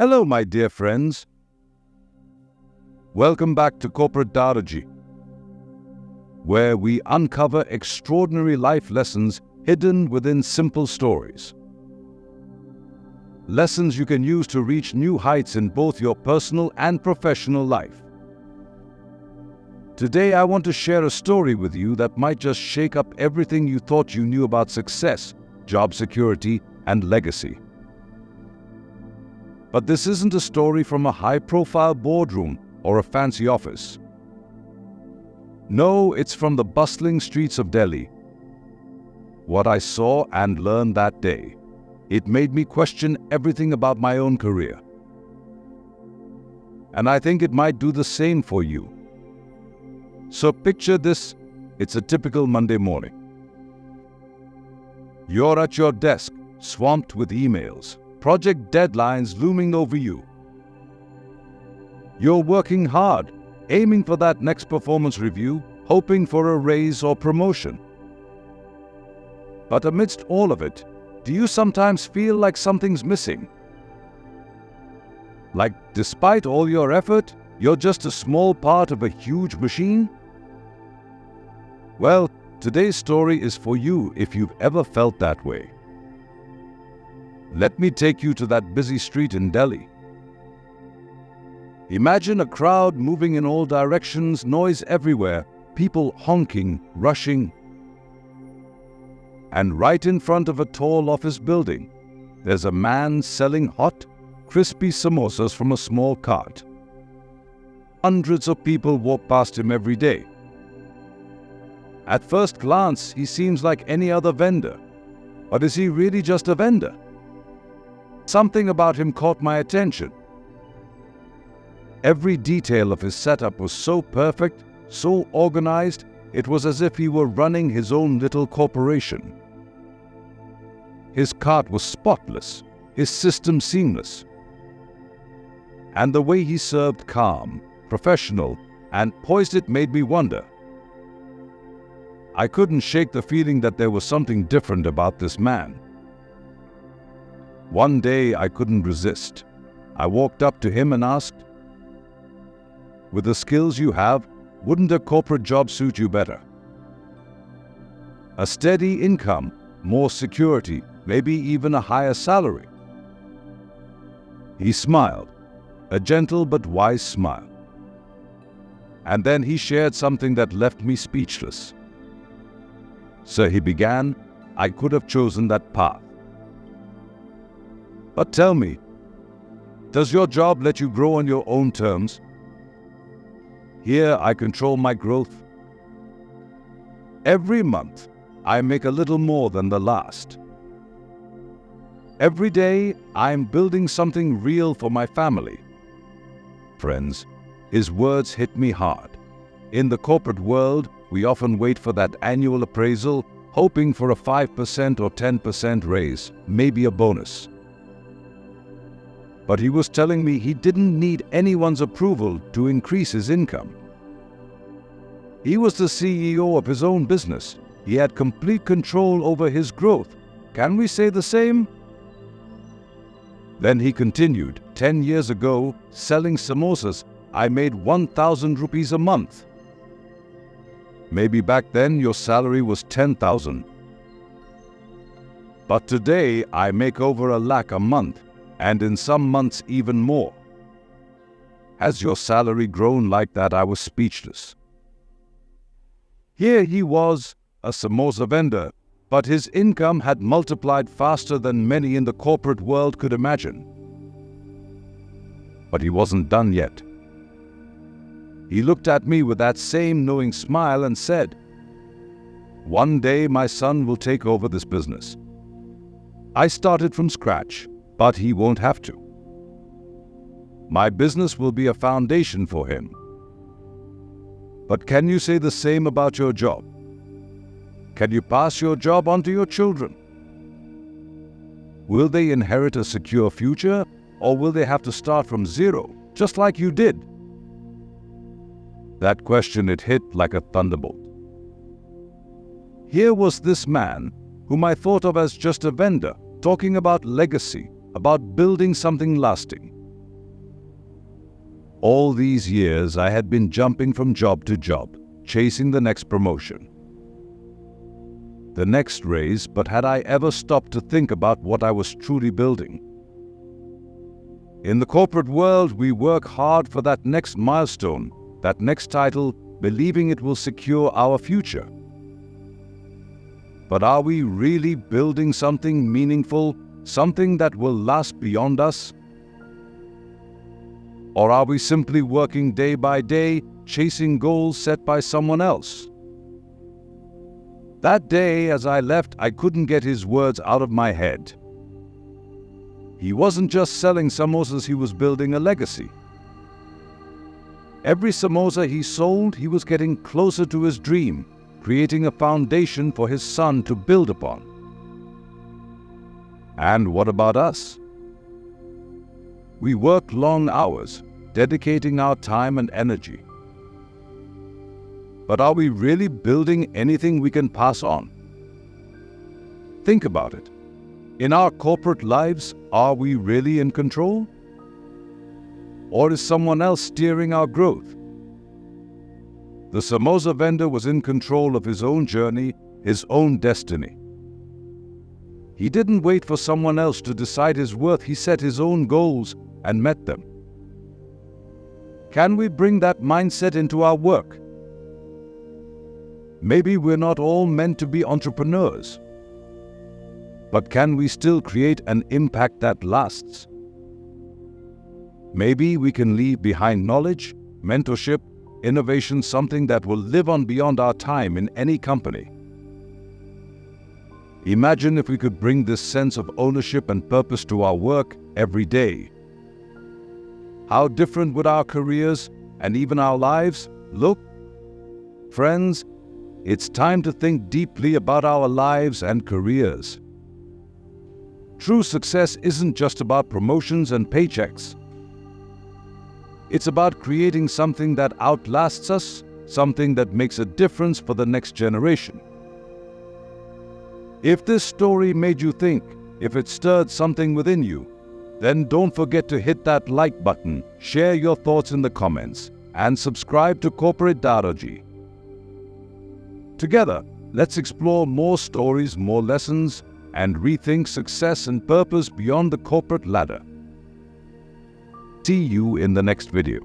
Hello, my dear friends. Welcome back to Corporate.The, where we uncover extraordinary life lessons hidden within simple stories. Lessons you can use to reach new heights in both your personal and professional life. Today, I want to share a story with you that might just shake up everything you thought you knew about success, job security, and legacy. But this isn't a story from a high-profile boardroom or a fancy office. No, it's from the bustling streets of Delhi. What I saw and learned that day, it made me question everything about my own career. And I think it might do the same for you. So picture this, it's a typical Monday morning. You're at your desk, swamped with emails, project deadlines looming over you. You're working hard, aiming for that next performance review, hoping for a raise or promotion. But amidst all of it, do you sometimes feel like something's missing? Like despite all your effort, you're just a small part of a huge machine? Well, today's story is for you if you've ever felt that way. Let me take you to that busy street in Delhi. Imagine a crowd moving in all directions, noise everywhere, people honking, rushing. And right in front of a tall office building, there's a man selling hot, crispy samosas from a small cart. Hundreds of people walk past him every day. At first glance, he seems like any other vendor. But is he really just a vendor? Something about him caught my attention. Every detail of his setup was so perfect, so organized, it was as if he were running his own little corporation. His cart was spotless, his system seamless. And the way he served calm, professional, and poised it made me wonder. I couldn't shake the feeling that there was something different about this man. One day I couldn't resist. I walked up to him and asked, "With the skills you have, wouldn't a corporate job suit you better? A steady income, more security, maybe even a higher salary." He smiled, a gentle but wise smile. And then he shared something that left me speechless. "Sir," he began, "I could have chosen that path. But tell me, does your job let you grow on your own terms? Here I control my growth. Every month, I make a little more than the last. Every day, I'm building something real for my family." Friends, his words hit me hard. In the corporate world, we often wait for that annual appraisal, hoping for a 5% or 10% raise, maybe a bonus. But he was telling me he didn't need anyone's approval to increase his income. He was the CEO of his own business. He had complete control over his growth. Can we say the same? Then he continued, 10 years ago, selling samosas, I made 1,000 rupees a month. Maybe back then your salary was 10,000. But today I make over 1 lakh a month, and in some months even more. Has your salary grown like that? I was speechless. Here he was, a samosa vendor, but his income had multiplied faster than many in the corporate world could imagine. But he wasn't done yet. He looked at me with that same knowing smile and said, "One day my son will take over this business. I started from scratch, but he won't have to. My business will be a foundation for him." But can you say the same about your job? Can you pass your job on to your children? Will they inherit a secure future, or will they have to start from zero, just like you did? That question, it hit like a thunderbolt. Here was this man, whom I thought of as just a vendor, talking about legacy, about building something lasting. All these years I had been jumping from job to job, chasing the next promotion, the next raise, but had I ever stopped to think about what I was truly building? In the corporate world, we work hard for that next milestone, that next title, believing it will secure our future. But are we really building something meaningful, something that will last beyond us? Or are we simply working day by day, chasing goals set by someone else? That day, as I left, I couldn't get his words out of my head. He wasn't just selling samosas, he was building a legacy. Every samosa he sold, he was getting closer to his dream, creating a foundation for his son to build upon. And what about us? We work long hours, dedicating our time and energy. But are we really building anything we can pass on? Think about it. In our corporate lives, are we really in control? Or is someone else steering our growth? The samosa vendor was in control of his own journey, his own destiny. He didn't wait for someone else to decide his worth. He set his own goals and met them. Can we bring that mindset into our work? Maybe we're not all meant to be entrepreneurs, but can we still create an impact that lasts? Maybe we can leave behind knowledge, mentorship, innovation, something that will live on beyond our time in any company. Imagine if we could bring this sense of ownership and purpose to our work every day. How different would our careers and even our lives look? Friends, it's time to think deeply about our lives and careers. True success isn't just about promotions and paychecks. It's about creating something that outlasts us, something that makes a difference for the next generation. If this story made you think, if it stirred something within you, then don't forget to hit that like button, share your thoughts in the comments, and subscribe to Corporate.The. Together, let's explore more stories, more lessons, and rethink success and purpose beyond the corporate ladder. See you in the next video.